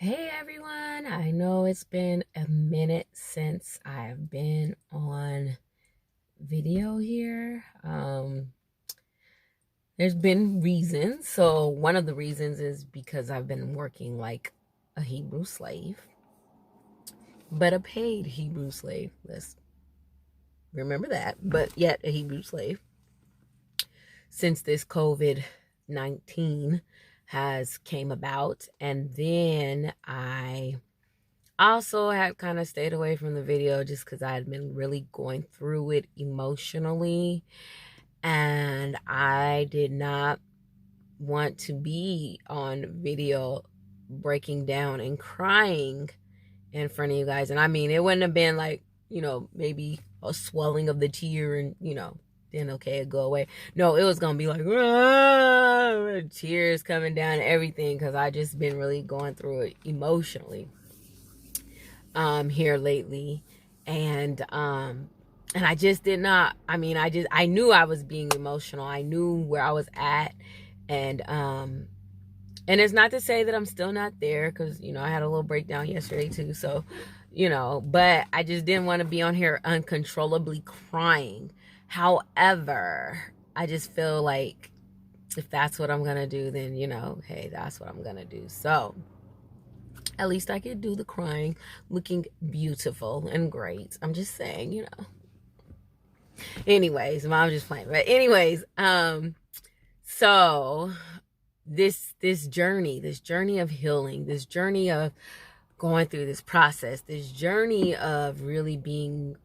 Hey everyone, I know it's been a minute since I've been on video here. There's been reasons. So one of the reasons is because I've been working like a Hebrew slave, but a paid Hebrew slave. Let's remember that, but yet a Hebrew slave since this COVID-19 has came about. And then I also had kind of stayed away from the video just because I had been really going through it emotionally, and I did not want to be on video breaking down and crying in front of you guys. And I mean, it wouldn't have been like, maybe a swelling of the tear and, then okay, it'd go away. No, it was gonna be like tears coming down and everything because I just been really going through it emotionally here lately. And I just did not, I knew I was being emotional. I knew where I was at. And it's not to say that I'm still not there, because I had a little breakdown yesterday too. So but I just didn't want to be on here uncontrollably crying. However, I just feel like if that's what I'm gonna do, then hey, that's what I'm gonna do. So at least I could do the crying looking beautiful and great. I'm just saying. Anyways, I'm just playing. But anyways, so this journey of healing, this journey of going through this process, this journey of really being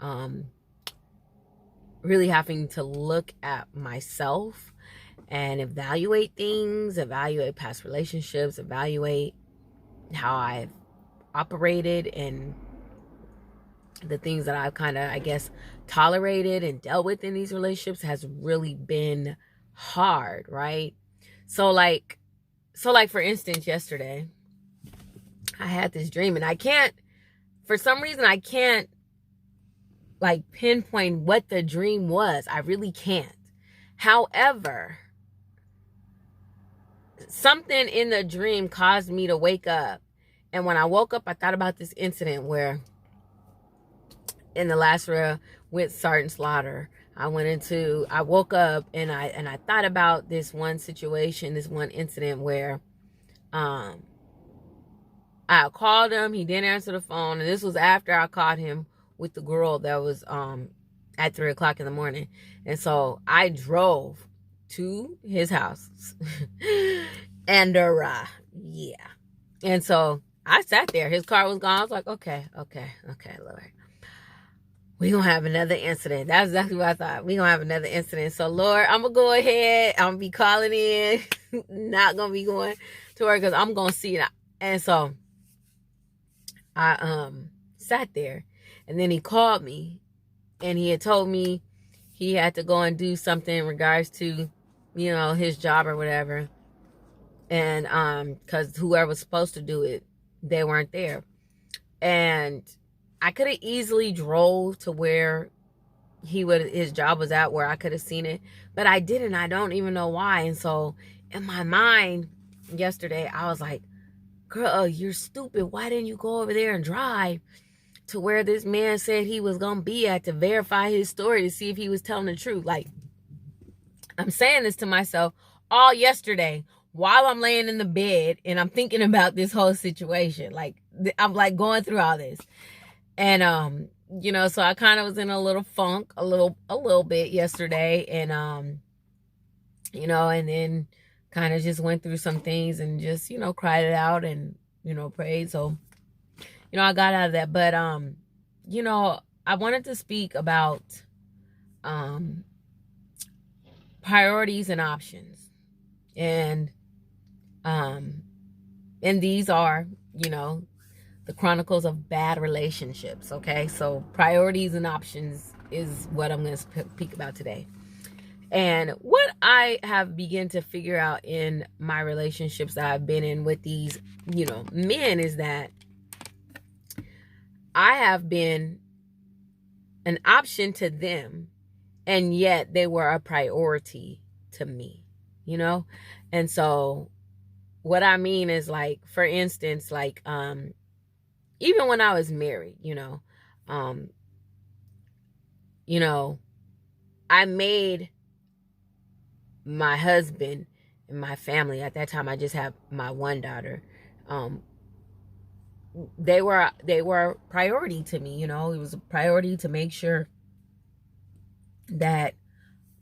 really having to look at myself and evaluate things, evaluate past relationships, evaluate how I've operated and the things that I've kind of, I guess, tolerated and dealt with in these relationships has really been hard, right? So like for instance, yesterday I had this dream, and for some reason I can't like pinpoint what the dream was. I really can't. However, something in the dream caused me to wake up. And when I woke up, I thought about this incident where in the last reel with Sergeant Slaughter, I woke up and I thought about this one situation, this one incident where I called him, he didn't answer the phone, and this was after I caught him with the girl that was at 3:00 in the morning. And so I drove to his house. And yeah. And so I sat there. His car was gone. I was like, okay, Lord. We're going to have another incident. That's exactly what I thought. We're going to have another incident. So, Lord, I'm going to go ahead. I'm going to be calling in. Not going to be going to work because I'm going to see it. And so I sat there. And then he called me. And he had told me he had to go and do something in regards to, his job or whatever. And because whoever was supposed to do it, they weren't there. And I could have easily drove to where his job was at, where I could have seen it, but I didn't. I don't even know why. And so in my mind yesterday, I was like, girl, you're stupid. Why didn't you go over there and drive to where this man said he was going to be at to verify his story to see if he was telling the truth? Like, I'm saying this to myself all yesterday while I'm laying in the bed and I'm thinking about this whole situation. Like, I'm like going through all this. And, so I kind of was in a little funk, a little bit yesterday. And, and then kind of just went through some things and just, cried it out and, prayed. So, I got out of that. But, I wanted to speak about, priorities and options. And these are, the chronicles of bad relationships. Okay, so priorities and options is what I'm going to speak about today. And what I have begun to figure out in my relationships that I've been in with these, men is that I have been an option to them, and yet they were a priority to me, And so what I mean is, like, for instance, like, even when I was married, um, you know, I made my husband and my family, at that time I just had my one daughter, um, they were priority to me. It was a priority to make sure that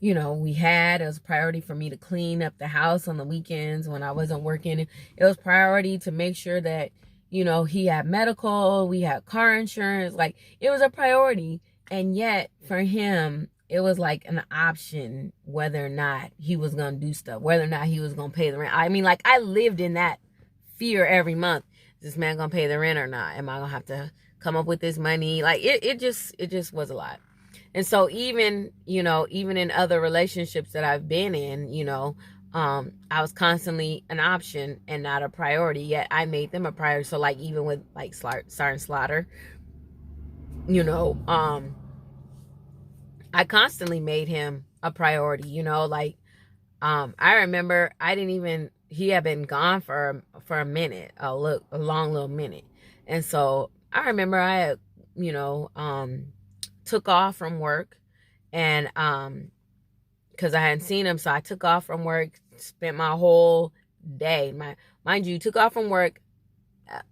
it was a priority for me to clean up the house on the weekends when I wasn't working. It was priority to make sure that he had medical, we had car insurance. Like, it was a priority. And yet for him, it was like an option whether or not he was gonna do stuff, whether or not he was gonna pay the rent. I mean, like, I lived in that fear every month. Is this man gonna pay the rent or not? Am I gonna have to come up with this money? Like, it just was a lot. And so even in other relationships that I've been in, I was constantly an option and not a priority, yet I made them a priority. So, like, even with, like, Sergeant Slaughter, I constantly made him a priority. Like, I remember he had been gone for a minute, a long little minute. And so I remember I had, took off from work, and because I hadn't seen him, so I took off from work, spent my whole day, mind you, took off from work,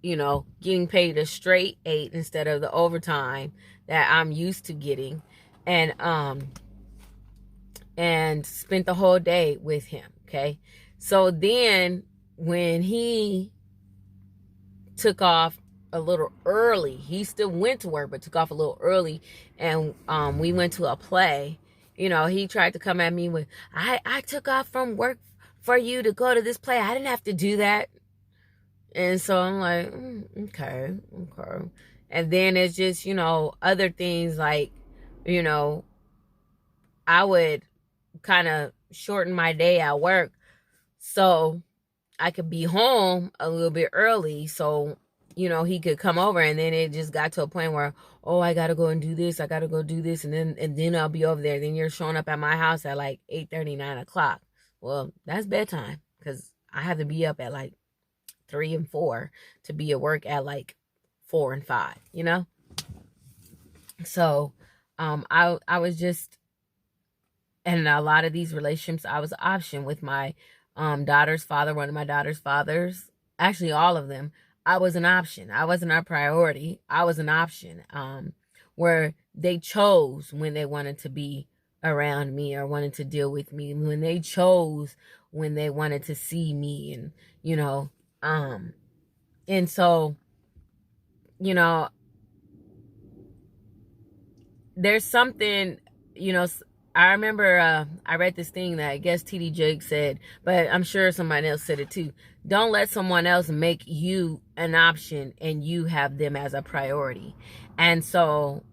getting paid a straight 8 instead of the overtime that I'm used to getting, and spent the whole day with him. Okay, so then when he took off a little early, he still went to work but took off a little early, and we went to a play. He tried to come at me with, I took off from work for you to go to this play. I didn't have to do that. And so I'm like, okay. And then it's just, other things like, I would kind of shorten my day at work so I could be home a little bit early, so he could come over. And then it just got to a point where, oh, I gotta go and do this, I gotta go do this, and then I'll be over there. Then you're showing up at my house at like 8:30, 9 o'clock. Well, that's bedtime, because I have to be up at like 3 and 4 to be at work at like 4 and 5. So I was just, and a lot of these relationships, I was an option with my daughter's father, one of my daughter's fathers, actually all of them. I was an option. I wasn't a priority. I was an option, where they chose when they wanted to be around me or wanted to deal with me, when they chose when they wanted to see me, and and so there's something, I remember I read this thing that I guess TD Jakes said, but I'm sure somebody else said it too. Don't let someone else make you an option and you have them as a priority. And so,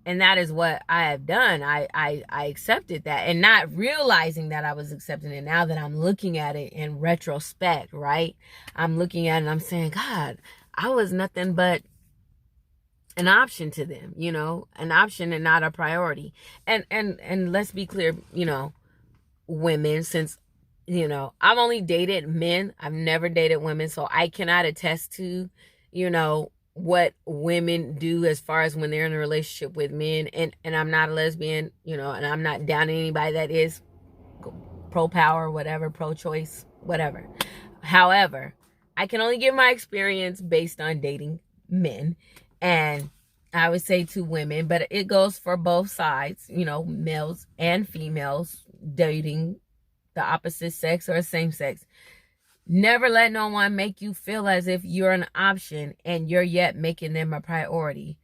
and that is what I have done. I accepted that, and not realizing that I was accepting it. Now that I'm looking at it in retrospect, right? I'm looking at it and I'm saying, God, I was nothing but an option to them, an option and not a priority. And let's be clear, women, since I've only dated men, I've never dated women, so I cannot attest to what women do as far as when they're in a relationship with men. And I'm not a lesbian, and I'm not down to anybody that is pro power, whatever, pro choice, whatever. However, I can only give my experience based on dating men. And I would say to women, but it goes for both sides, males and females dating the opposite sex or same sex. Never let no one make you feel as if you're an option and you're yet making them a priority.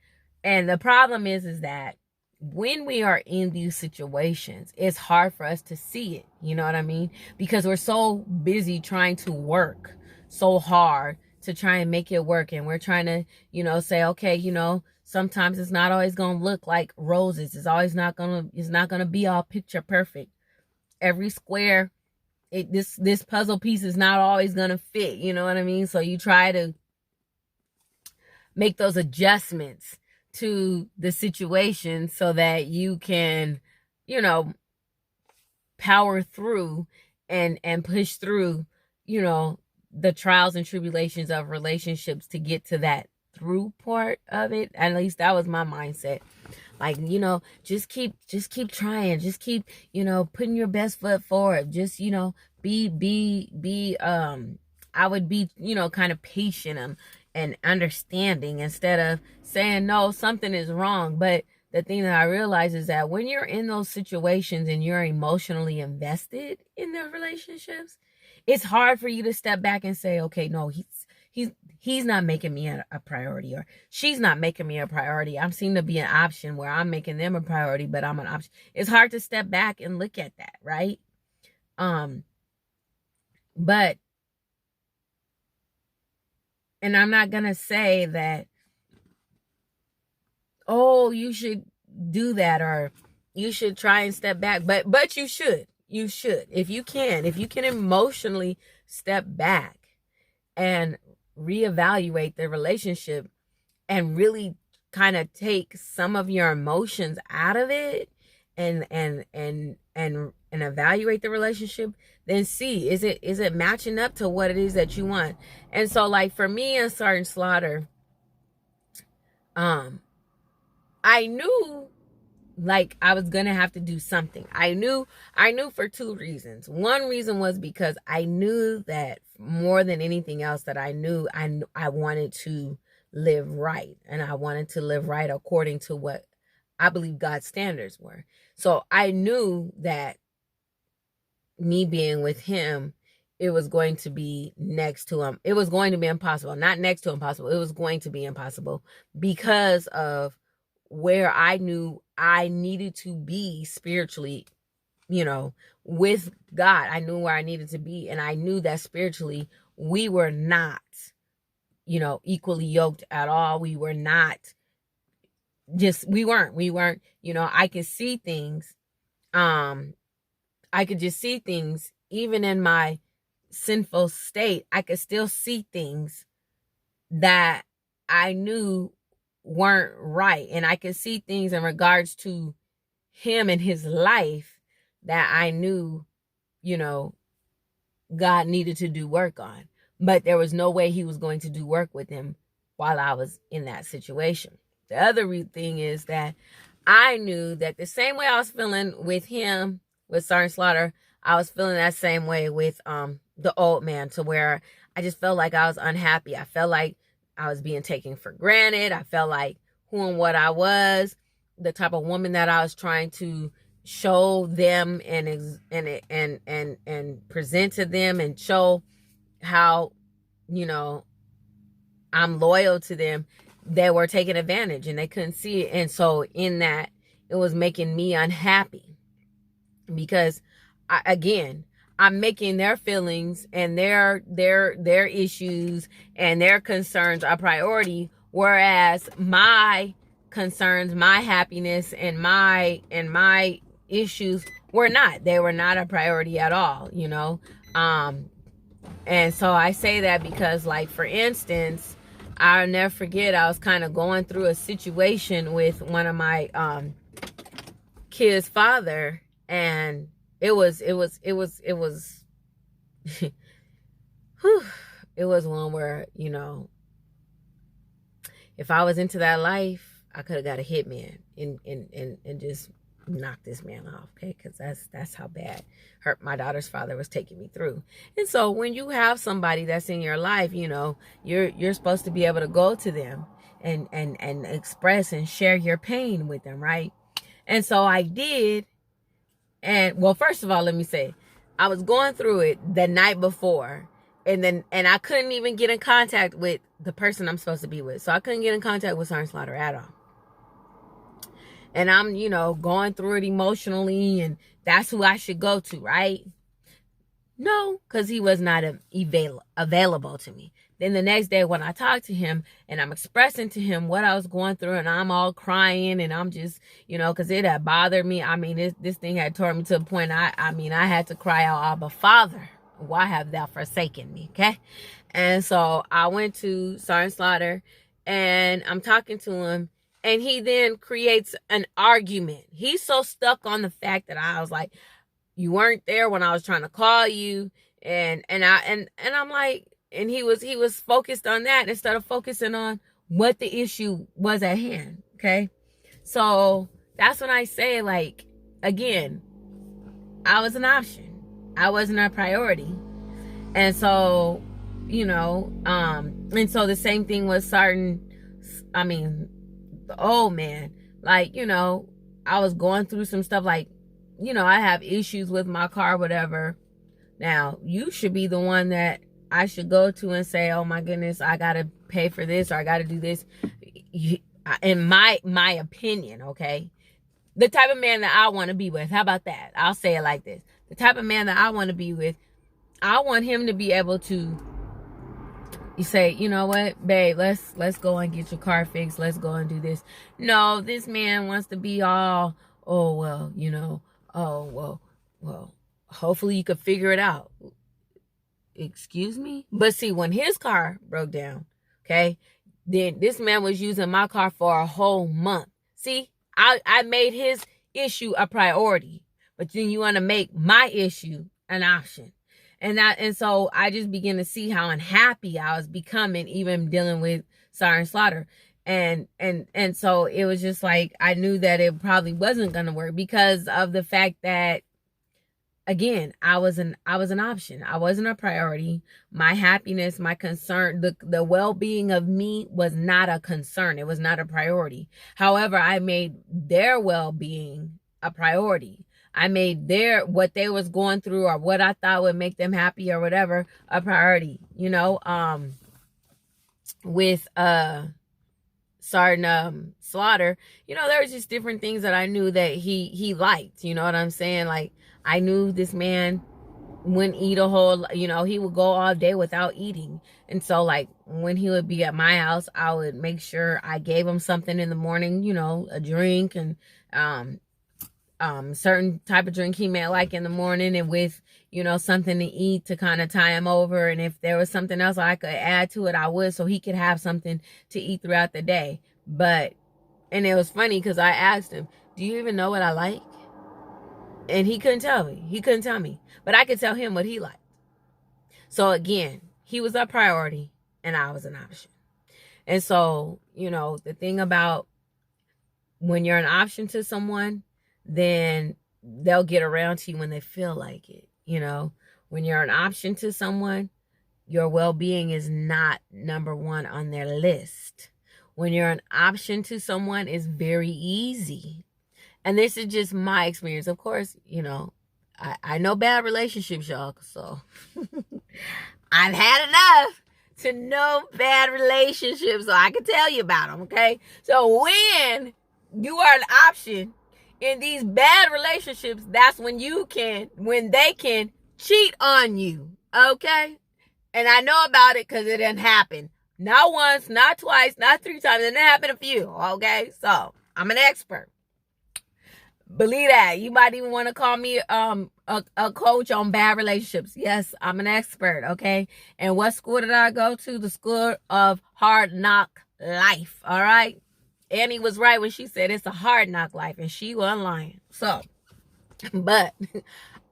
And the problem is that when we are in these situations, it's hard for us to see it. You know what I mean? Because we're so busy trying to work so hard to try and make it work. And we're trying to, say, okay, sometimes it's not always going to look like roses. It's not going to be all picture perfect. Every square, this puzzle piece is not always going to fit. You know what I mean? So you try to make those adjustments to the situation so that you can, power through and push through, the trials and tribulations of relationships to get to that through part of it. At least that was my mindset. Like, just keep trying, just keep, putting your best foot forward. Just, be I would be, kind of patient and understanding instead of saying, no, something is wrong. But the thing that I realize is that when you're in those situations and you're emotionally invested in the relationships, it's hard for you to step back and say, okay, no, he's not making me a priority, or she's not making me a priority. I'm seem to be an option where I'm making them a priority, but I'm an option. It's hard to step back and look at that, right? But, and I'm not going to say that, oh, you should do that, or you should try and step back, but you should if you can emotionally step back and reevaluate the relationship and really kind of take some of your emotions out of it and evaluate the relationship, then see, is it matching up to what it is that you want? And so, like, for me and Sergeant Slaughter, I knew like I was gonna have to do something. I knew for two reasons. One reason was because I knew that more than anything else, that I knew I wanted to live right, and I wanted to live right according to what I believe God's standards were. So I knew that me being with him, it was going to be next to him. It was going to be impossible. Not next to impossible. It was going to be impossible because of where I knew I needed to be spiritually, with God. I knew where I needed to be. And I knew that spiritually we were not, equally yoked at all. We were not we weren't, I could see things. I could just see things even in my sinful state. I could still see things that I knew weren't right, and I could see things in regards to him and his life that I knew, God needed to do work on, but there was no way he was going to do work with him while I was in that situation. The other thing is that I knew that the same way I was feeling with him, with Sergeant Slaughter, I was feeling that same way with the old man, to where I just felt like I was unhappy. I felt like I was being taken for granted. I felt like who and what I was, the type of woman that I was trying to show them and present to them, and show how, I'm loyal to them. They were taking advantage and they couldn't see it. And so in that, it was making me unhappy because I'm making their feelings and their issues and their concerns a priority, whereas my concerns, my happiness, and my issues were not. They were not a priority at all, And so I say that because, like, for instance, I'll never forget, I was kind of going through a situation with one of my kids' father, and it was whew, it was one where, if I was into that life, I could have got a hitman and just knocked this man off, okay? Because that's how bad my daughter's father was taking me through. And so when you have somebody that's in your life, you're supposed to be able to go to them and express and share your pain with them, right? And so I did. And well, first of all, let me say, I was going through it the night before, and I couldn't even get in contact with the person I'm supposed to be with. So I couldn't get in contact with Sergeant Slaughter at all. And I'm, going through it emotionally, and that's who I should go to, right? No, because he was not available to me. Then the next day when I talked to him and I'm expressing to him what I was going through, and I'm all crying, and I'm just, because it had bothered me. I mean, this thing had torn me to a point. I had to cry out, Abba, Father, why have thou forsaken me? Okay. And so I went to Sergeant Slaughter and I'm talking to him, and he then creates an argument. He's so stuck on the fact that I was like, you weren't there when I was trying to call you. And I'm like, and he was focused on that instead of focusing on what the issue was at hand. Okay. So that's when I say, like, again, I was an option. I wasn't a priority. And so, and so the same thing was certain, the old man, like, I was going through some stuff, like, I have issues with my car, whatever. Now, you should be the one that I should go to and say, oh my goodness, I got to pay for this, or I got to do this. In my opinion, okay? The type of man that I want to be with, how about that? I'll say it like this. The type of man that I want to be with, I want him to be able to, you say, you know what, babe, let's go and get your car fixed. Let's go and do this. No, this man wants to be all, oh, well, well, hopefully you could figure it out. Excuse me? But see, when his car broke down, okay, then this man was using my car for a whole month. See, I made his issue a priority, but then you want to make my issue an option. And so I just began to see how unhappy I was becoming, even dealing with Siren Slaughter. And so it was just like, I knew that it probably wasn't going to work because of the fact that, again, I was an option. I wasn't a priority. My happiness, my concern, the well-being of me was not a concern. It was not a priority. However, I made their well-being a priority. I made what they was going through, or what I thought would make them happy or whatever, a priority, with Sergeant Slaughter, there was just different things that I knew that he liked, you know what I'm saying? Like, I knew this man wouldn't eat a whole, he would go all day without eating. And so, like, when he would be at my house, I would make sure I gave him something in the morning, a drink, and certain type of drink he may like in the morning, and with, something to eat to kind of tie him over. And if there was something else I could add to it, I would, so he could have something to eat throughout the day. And it was funny because I asked him, do you even know what I like? And he couldn't tell me. But I could tell him what he liked. So again, he was a priority and I was an option. And so, the thing about when you're an option to someone, then they'll get around to you when they feel like it. When you're an option to someone, your well-being is not number one on their list. When you're an option to someone, it's very easy. And this is just my experience. Of course, I know bad relationships, y'all. So I've had enough to know bad relationships, so I can tell you about them, okay? So when you are an option in these bad relationships, that's when they can cheat on you, okay? And I know about it because it didn't happen. Not once, not twice, not 3 times. It didn't happen a few, okay? So I'm an expert. Believe that. You might even want to call me a coach on bad relationships. Yes, I'm an expert, okay? And what school did I go to? The School of Hard Knock Life, all right? Annie was right when she said it's a hard knock life, and she wasn't lying. So, but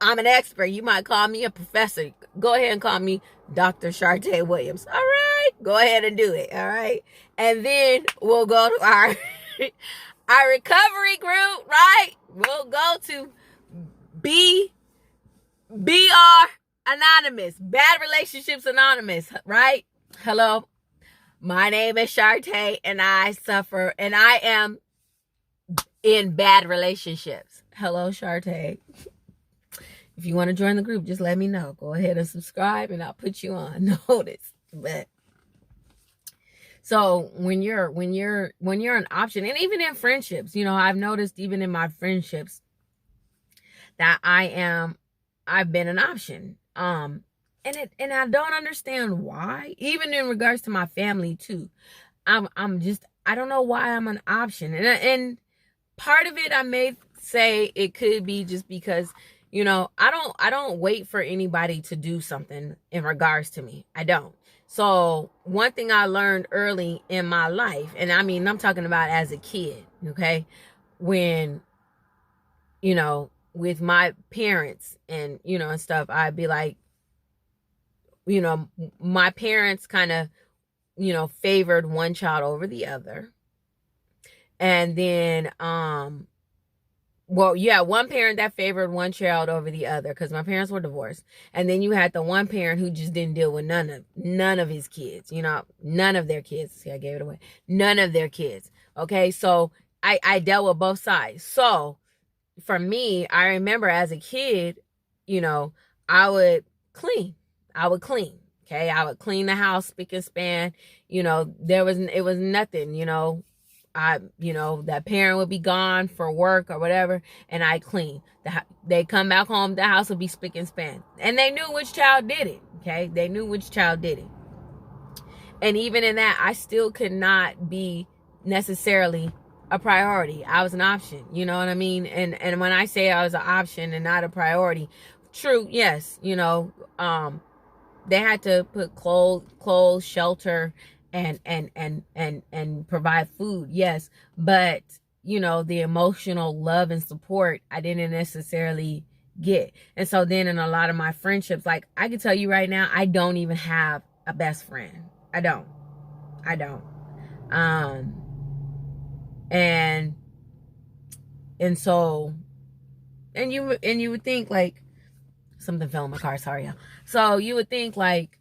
I'm an expert. You might call me a professor. Go ahead and call me Dr. Shartae Williams. All right? Go ahead and do it, all right? And then we'll go to our recovery group, right? We'll go to BR Anonymous, Bad Relationships Anonymous, right? Hello, my name is Shartae, and I am in bad relationships. Hello, Shartae. If you want to join the group, just let me know. Go ahead and subscribe, and I'll put you on notice. But so when you're an option, and even in friendships, I've noticed even in my friendships that I've been an option. And I don't understand why. Even in regards to my family too, I don't know why I'm an option. And part of it, I may say it could be just because, I don't wait for anybody to do something in regards to me. I don't. So one thing I learned early in my life, and I'm talking about as a kid, okay, when, with my parents and, and stuff, I'd be like, you know, my parents kind of, you know, favored one child over the other. And then, well, yeah, one parent that favored one child over the other because my parents were divorced. And then you had the one parent who just didn't deal with none of his kids, you know, none of their kids. See, I gave it away. None of their kids. Okay. So I dealt with both sides. So for me, I remember as a kid, you know, I would clean. I would clean. Okay. I would clean the house, spick and span. You know, it was nothing, you know. You know, that parent would be gone for work or whatever, and I clean. They come back home, the house would be spick and span. And they knew which child did it. Okay. They knew which child did it. And even in that, I still could not be necessarily a priority. I was an option. You know what I mean? And when I say I was an option and not a priority, true, yes, you know, they had to put clothes, shelter, and provide food, yes, but you know, the emotional love and support I didn't necessarily get. And so then in a lot of my friendships, like I can tell you right now, I don't even have a best friend. I don't. And so you would think like something fell in my car, sorry y'all. So you would think like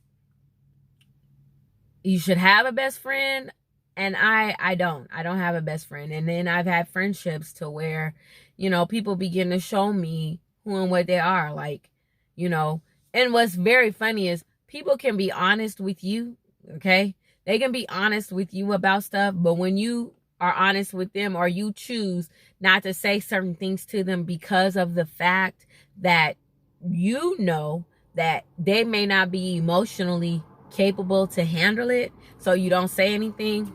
you should have a best friend, and I don't have a best friend. And then I've had friendships to where, you know, people begin to show me who and what they are, like, you know. And what's very funny is people can be honest with you, okay? They can be honest with you about stuff, but when you are honest with them, or you choose not to say certain things to them because of the fact that you know that they may not be emotionally capable to handle it, so you don't say anything,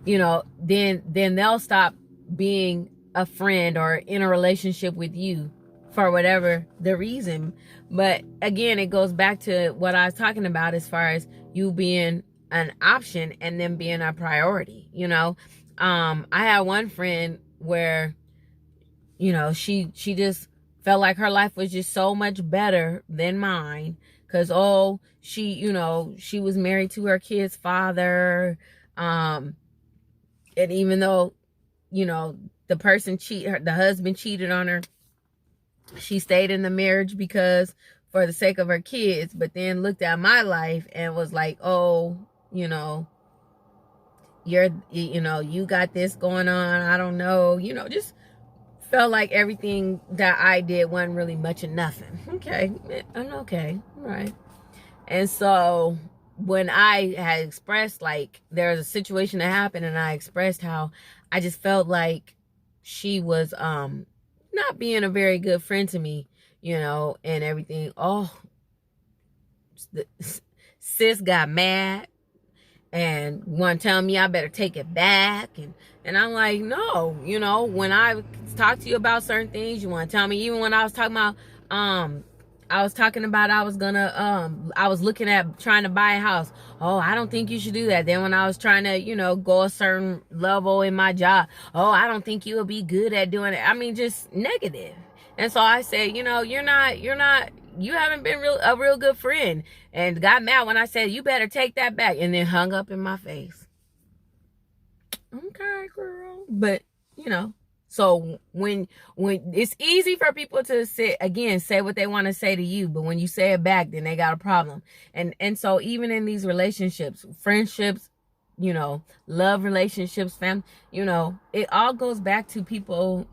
you know, then they'll stop being a friend or in a relationship with you for whatever the reason. But again, it goes back to what I was talking about as far as you being an option and them being a priority, you know. I had one friend where, you know, she just felt like her life was just so much better than mine because she, you know, she was married to her kid's father, and even though, you know, the husband cheated on her, she stayed in the marriage because for the sake of her kids, but then looked at my life and was like, oh, you know, you got this going on, I don't know, you know, just felt like everything that I did wasn't really much of nothing. Okay, I'm okay, all right. And so when I had expressed, like, there was a situation that happened, and I expressed how I just felt like she was not being a very good friend to me, you know, and everything. Oh, sis got mad and want to tell me I better take it back, and I'm like, no, you know, when I talk to you about certain things, you want to tell me. Even when I was talking about I was looking at trying to buy a house. Oh, I don't think you should do that. Then when I was trying to, you know, go a certain level in my job, oh, I don't think you will be good at doing it. I mean, just negative. And so I said, you know, you haven't been a real good friend, and got mad when I said, you better take that back, and then hung up in my face. Okay, girl. But, you know, so when it's easy for people to say what they want to say to you, but when you say it back, then they got a problem. And so even in these relationships, friendships, you know, love relationships, family, you know, it all goes back to people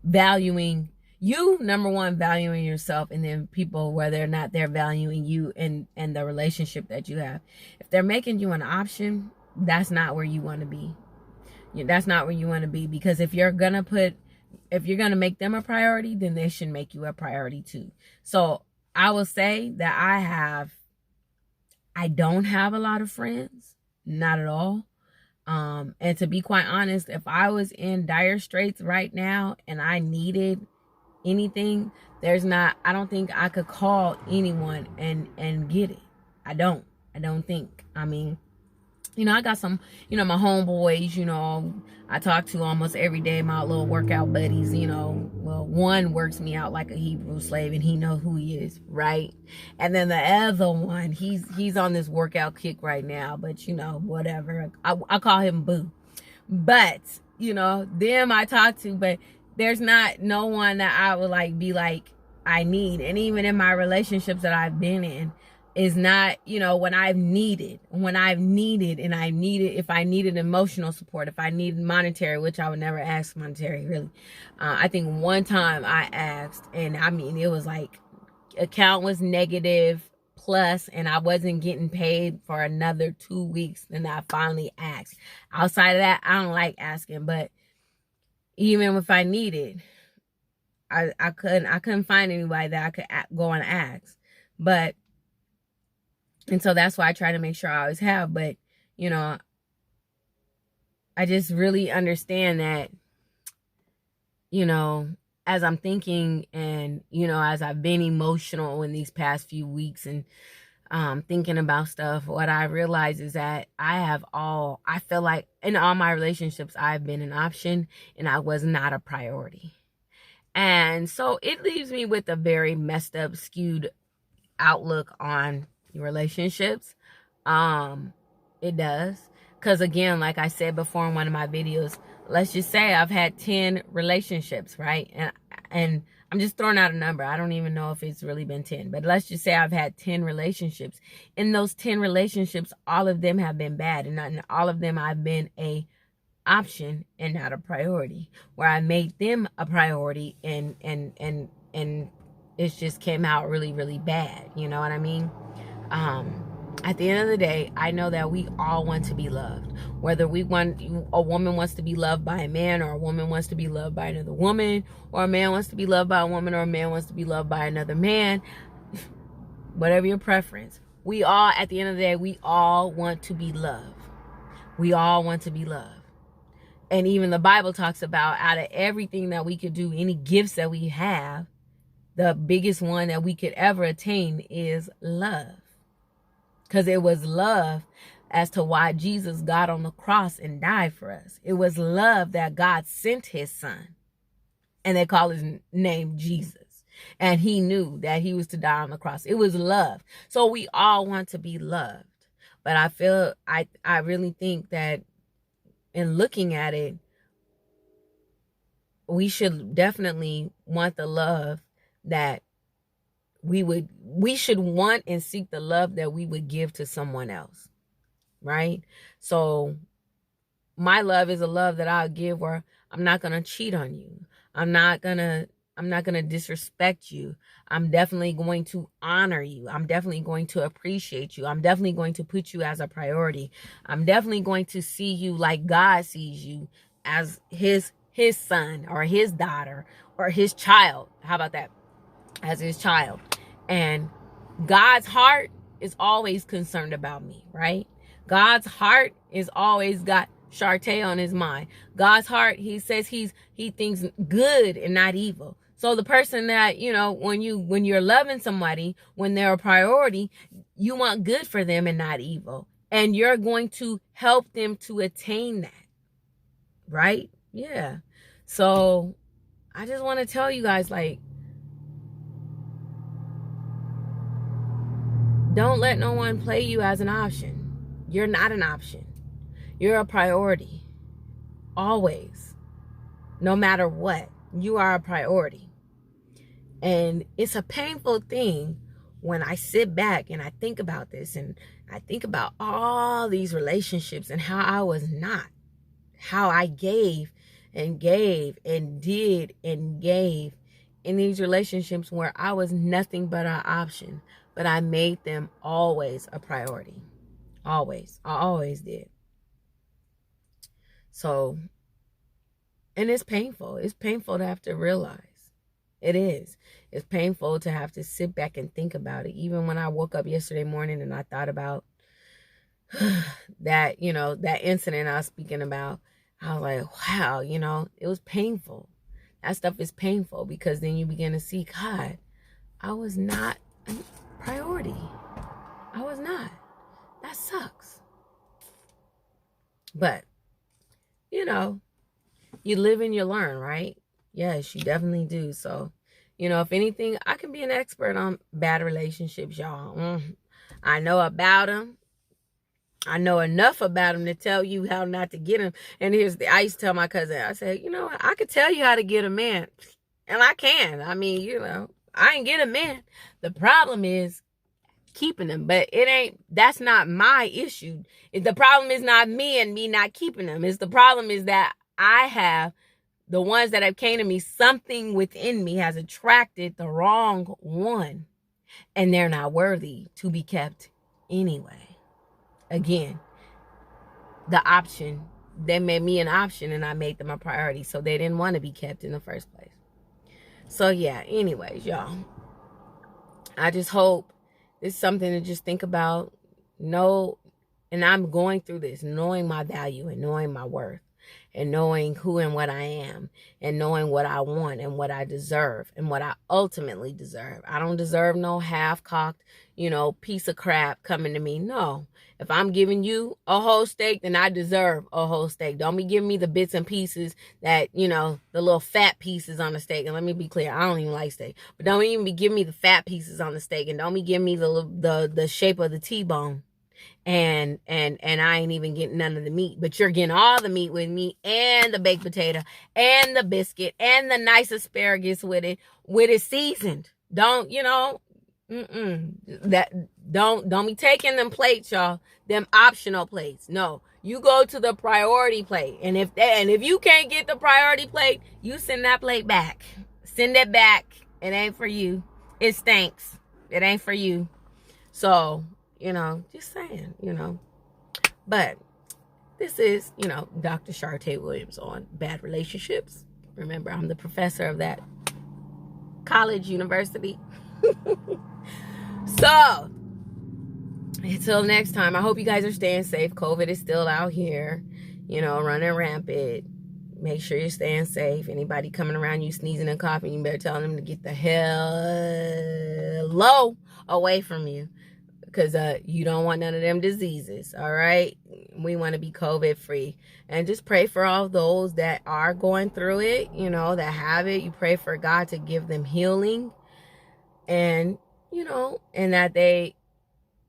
valuing you, number one, valuing yourself, and then people, whether or not they're valuing you and the relationship that you have. If they're making you an option, that's not where you want to be. That's not where you want to be, because if you're gonna make them a priority, then they should make you a priority too. So I will say that I don't have a lot of friends, not at all. And to be quite honest, if I was in dire straits right now and I needed anything, I don't think I could call anyone and get it. I don't think. I mean, you know, I got some, you know, my homeboys, you know, I talk to almost every day, my little workout buddies, you know. Well, one works me out like a Hebrew slave, and he knows who he is, right? And then the other one, he's on this workout kick right now, but you know, whatever. I call him Boo. But, you know, them I talk to, but there's not no one that I would like be like I need. And even in my relationships that I've been in, is not, you know, when I've needed, if I needed emotional support, if I needed monetary, which I would never ask monetary, really. I think one time I asked, and I mean, it was like account was negative plus, and I wasn't getting paid for another 2 weeks. Then I finally asked. Outside of that, I don't like asking, but even if I needed, I couldn't find anybody that I could go and ask. But and so that's why I try to make sure I always have. But, you know, I just really understand that, you know, as I'm thinking and, you know, as I've been emotional in these past few weeks and thinking about stuff, what I realize is that I feel like in all my relationships, I've been an option and I was not a priority. And so it leaves me with a very messed up, skewed outlook on relationships. It does, because again, like I said before in one of my videos, let's just say I've had 10 relationships, right? And I'm just throwing out a number. I don't even know if it's really been 10, but let's just say I've had 10 relationships. In those 10 relationships, all of them have been bad, and not in all of them I've been a option and not a priority, where I made them a priority and it just came out really, really bad. You know what I mean? At the end of the day, I know that we all want to be loved. Whether a woman wants to be loved by a man, or a woman wants to be loved by another woman, or a man wants to be loved by a woman, or a man wants to be loved by another man, whatever your preference. We all, at the end of the day, we all want to be loved. We all want to be loved. And even the Bible talks about, out of everything that we could do, any gifts that we have, the biggest one that we could ever attain is love. Because it was love as to why Jesus got on the cross and died for us. It was love that God sent his son. And they call his name Jesus. And he knew that he was to die on the cross. It was love. So we all want to be loved. But I really think that in looking at it, we should definitely want the love that we should want and seek the love that we would give to someone else, right? So my love is a love that I'll give where I'm not going to cheat on you. I'm not going to disrespect you. I'm definitely going to honor you. I'm definitely going to appreciate you. I'm definitely going to put you as a priority. I'm definitely going to see you like God sees you, as his son or his daughter or his child. How about that? As his child. And God's heart is always concerned about me, right? God's heart is always got Shartae on his mind. God's heart, he says he thinks good and not evil. So the person that, you know, when you're loving somebody, when they're a priority, you want good for them and not evil. And you're going to help them to attain that. Right? Yeah. So I just want to tell you guys, like, don't let no one play you as an option. You're not an option. You're a priority. Always. No matter what, you are a priority. And it's a painful thing when I sit back and I think about this, and I think about all these relationships and how I was not. How I gave and gave and did and gave in these relationships where I was nothing but an option. But I made them always a priority. Always. I always did. So, and it's painful. It's painful to have to realize. It is. It's painful to have to sit back and think about it. Even when I woke up yesterday morning and I thought about that, you know, that incident I was speaking about, I was like, wow, you know, it was painful. That stuff is painful, because then you begin to see, God, I was not a priority. I was not. That sucks. But, you know, you live and you learn, right? Yes, you definitely do. So, you know, if anything, I can be an expert on bad relationships, y'all. I know about them. I know enough about them to tell you how not to get them. And I used to tell my cousin, I said, you know, I could tell you how to get a man. And I can. I mean, you know, I ain't get a man. The problem is keeping them. But that's not my issue. The problem is not me and me not keeping them. The problem is that I have the ones that have came to me, something within me has attracted the wrong one. And they're not worthy to be kept anyway. Again, the option, they made me an option and I made them a priority. So they didn't want to be kept in the first place. So yeah, anyways, y'all, I just hope it's something to just think about. Know, and I'm going through this, knowing my value and knowing my worth and knowing who and what I am and knowing what I want and what I deserve and what I ultimately deserve. I don't deserve no half-cocked, piece of crap coming to me. No. If I'm giving you a whole steak, then I deserve a whole steak. Don't be giving me the bits and pieces that, the little fat pieces on the steak. And let me be clear, I don't even like steak. But don't even be giving me the fat pieces on the steak. And don't be giving me the shape of the T-bone. And I ain't even getting none of the meat. But you're getting all the meat with me and the baked potato and the biscuit and the nice asparagus with it seasoned. Don't be taking them plates, y'all. Them optional plates. No, you go to the priority plate. And if you can't get the priority plate, you send that plate back. Send it back. It ain't for you. It stinks. It ain't for you. So, just saying, But this is, Dr. Shartae Williams on bad relationships. Remember, I'm the professor of that college, university. So, until next time, I hope you guys are staying safe. COVID is still out here, running rampant. Make sure you're staying safe. Anybody coming around you sneezing and coughing, you better tell them to get the hell away from you. Because you don't want none of them diseases, all right? We want to be COVID free. And just pray for all those that are going through it, that have it. You pray for God to give them healing. And, and that they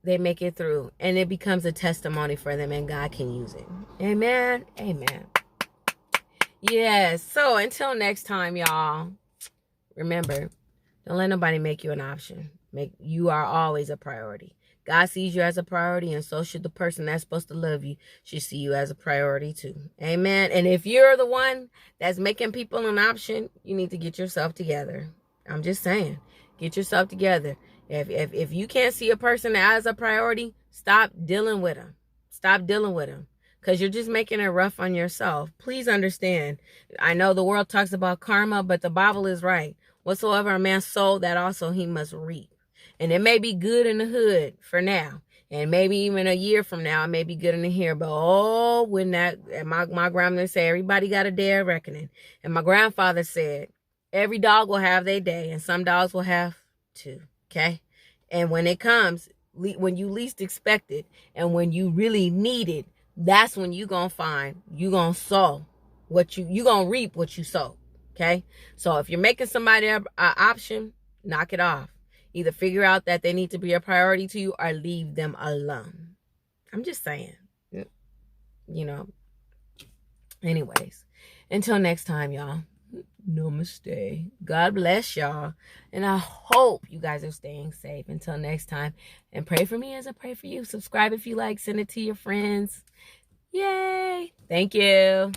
make it through. And it becomes a testimony for them and God can use it. Amen. Amen. Yes. So until next time, y'all, remember, don't let nobody make you an option. You are always a priority. God sees you as a priority, and so should the person that's supposed to love you should see you as a priority too. Amen. And if you're the one that's making people an option, you need to get yourself together. I'm just saying, get yourself together. If you can't see a person as a priority, stop dealing with them. Stop dealing with them. Because you're just making it rough on yourself. Please understand. I know the world talks about karma, but the Bible is right. Whatsoever a man sowed, that also he must reap. And it may be good in the hood for now. And maybe even a year from now, it may be good in the here. But when my grandmother said, everybody got a day of reckoning. And my grandfather said, every dog will have their day. And some dogs will have two. Okay? And when it comes, when you least expect it, and when you really need it, that's when you're going to sow you're going to reap what you sow. Okay? So if you're making somebody an option, knock it off. Either figure out that they need to be a priority to you or leave them alone. I'm just saying, anyways, until next time, y'all, namaste. God bless y'all. And I hope you guys are staying safe until next time. And pray for me as I pray for you. Subscribe if you like. Send it to your friends. Yay. Thank you.